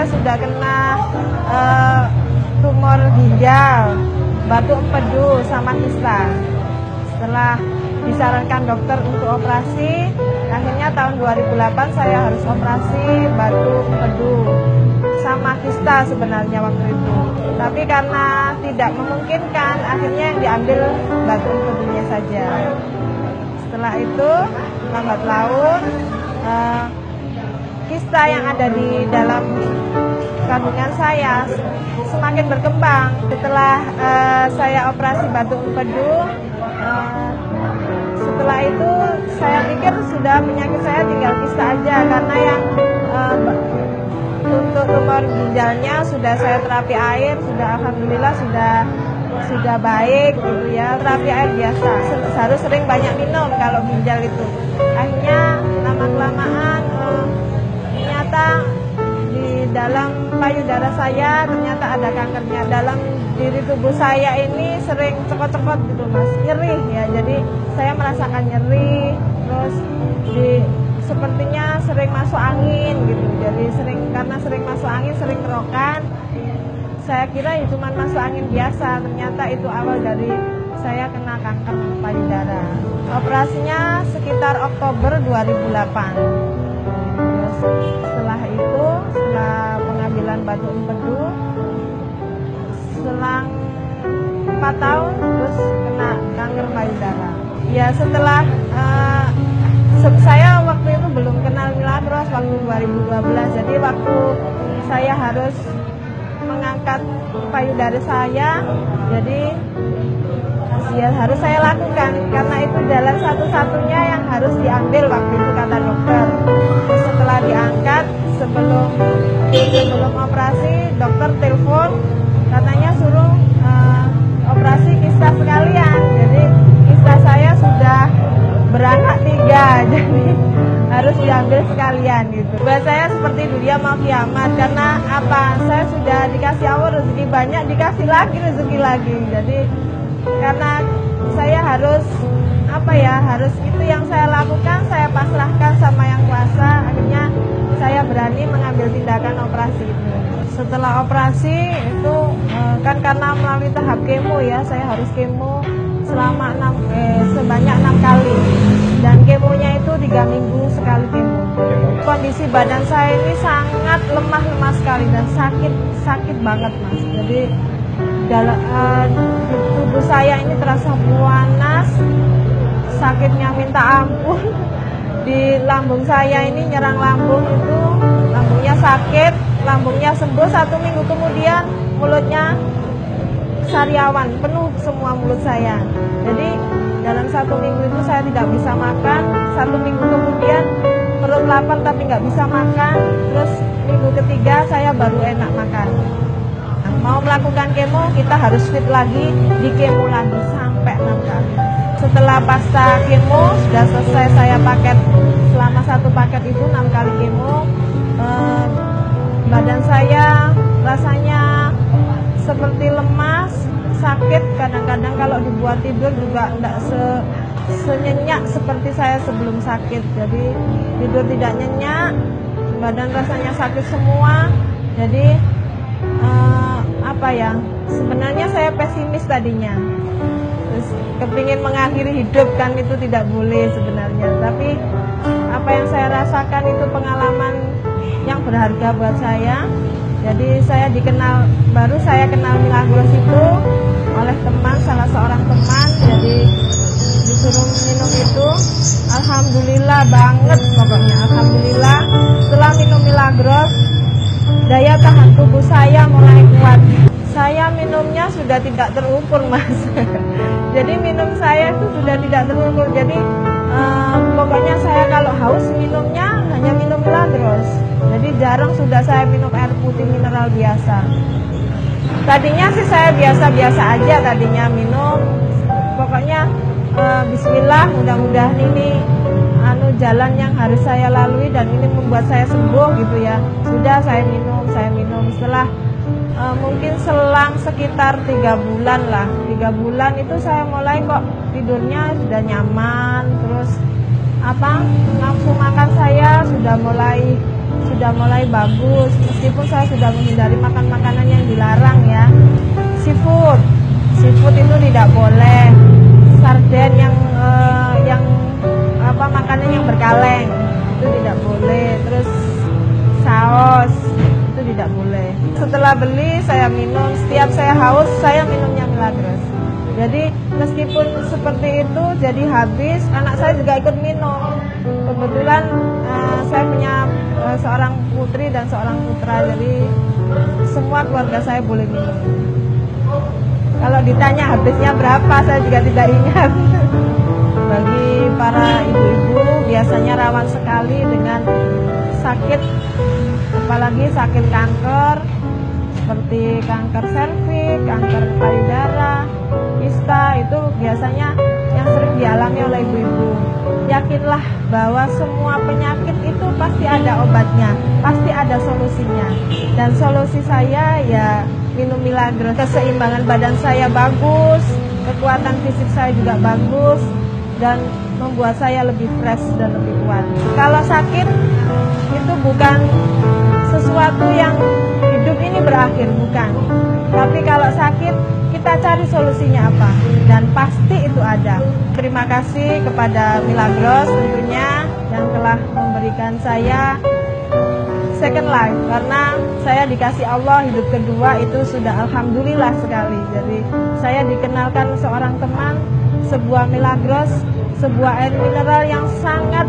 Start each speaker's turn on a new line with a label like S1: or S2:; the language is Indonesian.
S1: sudah kena tumor ginjal, batu empedu, sama kista. Setelah disarankan dokter untuk operasi, akhirnya tahun 2008 saya harus operasi batu empedu sama kista sebenarnya waktu itu. Tapi karena tidak memungkinkan, akhirnya yang diambil batu empedunya saja. Setelah itu, lambat laun, kista yang ada di dalam kandungan saya semakin berkembang. Setelah saya operasi batu empedu, setelah itu saya pikir sudah penyakit saya tinggal kista aja, karena yang untuk tumor ginjalnya sudah saya terapi air, sudah alhamdulillah sudah baik gitu ya, terapi air biasa. Harus sering banyak minum kalau ginjal itu. Akhirnya lama-kelamaan ternyata di dalam payudara saya ternyata ada kankernya. Dalam diri tubuh saya ini sering cekot-cekot gitu mas, nyeri ya. Jadi saya merasakan nyeri, terus sepertinya sering masuk angin gitu. Jadi karena sering masuk angin, sering kerokan. Saya kira ya cuma masuk angin biasa, ternyata itu awal dari saya kena kanker payudara. Operasinya sekitar Oktober 2008. Terus setelah itu, setelah pengambilan batu empedu, selang 4 tahun terus kena kanker payudara. Ya setelah saya waktu itu belum kenal Milagros waktu 2012. Jadi waktu saya harus mengangkat payudara saya, jadi ya harus saya lakukan karena itu jalan satu-satunya yang harus diambil waktu itu kata dokter. Setelah diangkat, sebelum operasi, dokter telepon katanya suruh operasi kista sekalian. Jadi kista saya sudah beranak 3, jadi harus diambil sekalian gitu. Buat saya seperti dunia mau kiamat, karena apa? Saya sudah dikasih Allah rezeki banyak, dikasih lagi rezeki lagi. Jadi karena saya harus harus itu yang saya lakukan, saya pasrahkan sama yang kuasa. Akhirnya saya berani mengambil tindakan operasi itu. Setelah operasi itu kan karena melalui tahap kemo ya, saya harus kemo selama sebanyak 6 kali, dan kemonya itu 3 minggu sekali kemo. Kondisi badan saya ini sangat lemah sekali dan sakit banget mas. Jadi tubuh saya ini terasa panas, sakitnya minta ampun. Di lambung saya ini nyerang lambung itu, lambungnya sakit, lambungnya sembuh 1 minggu kemudian mulutnya sariawan, penuh semua mulut saya. Jadi dalam 1 minggu itu saya tidak bisa makan. 1 minggu kemudian perut lapar tapi nggak bisa makan. Terus minggu ketiga saya baru enak makan. Nah, mau melakukan kemo kita harus fit lagi, di kemo lagi sampai 6 kali. Setelah pasca kemo sudah selesai saya paket, selama 1 paket itu 6 kali kemo, badan saya rasanya seperti lemas, sakit, kadang-kadang kalau dibuat tidur juga tidak senyenyak seperti saya sebelum sakit. Jadi tidur tidak nyenyak, badan rasanya sakit semua. Jadi sebenarnya saya pesimis tadinya, terus kepingin mengakhiri hidup, kan itu tidak boleh sebenarnya. Tapi apa yang saya rasakan itu pengalaman yang berharga buat saya. Jadi baru saya kenal Milagros itu oleh teman, salah seorang teman. Jadi disuruh minum itu, alhamdulillah banget pokoknya, alhamdulillah. Setelah minum Milagros, daya tahan tubuh saya mulai kuat. Saya minumnya sudah tidak terukur mas. Jadi minum saya itu sudah tidak terukur. Jadi pokoknya saya kalau haus minumnya hanya minum Milagros. Jadi jarang sudah saya minum air putih mineral biasa. Tadinya sih saya biasa-biasa aja tadinya minum. Pokoknya bismillah, mudah-mudahan ini jalan yang harus saya lalui dan ini membuat saya sembuh gitu ya. Sudah saya minum. Setelah mungkin selang sekitar 3 bulan lah. 3 bulan itu saya mulai kok tidurnya sudah nyaman. Terus nafsu makan saya sudah mulai sudah mulai bagus, meskipun saya sudah menghindari makan makanan yang dilarang ya. Seafood itu tidak boleh. Sarden yang makanan yang berkaleng itu tidak boleh. Terus saus itu tidak boleh. Setelah beli saya minum, setiap saya haus saya minumnya Milagros. Jadi meskipun seperti itu, jadi habis, anak saya juga ikut minum. Kebetulan saya punya seorang putri dan seorang putra, jadi semua keluarga saya boleh minum. Kalau ditanya habisnya berapa, saya juga tidak ingat. Bagi para ibu-ibu biasanya rawan sekali dengan sakit, apalagi sakit kanker, seperti kanker serviks, kanker payudara, kista, itu biasanya yang sering dialami oleh ibu-ibu. Yakinlah bahwa semua penyakit itu pasti ada obatnya, pasti ada solusinya. Dan solusi saya ya minum Milagros. Keseimbangan badan saya bagus, kekuatan fisik saya juga bagus, dan membuat saya lebih fresh dan lebih kuat. Kalau sakit itu bukan sesuatu yang hidup ini berakhir, bukan. Tapi kalau sakit, kita cari solusinya apa, dan pasti itu ada. Terima kasih kepada Milagros tentunya yang telah memberikan saya second life, karena saya dikasih Allah hidup kedua itu sudah alhamdulillah sekali. Jadi saya dikenalkan seorang teman sebuah Milagros, sebuah air mineral yang sangat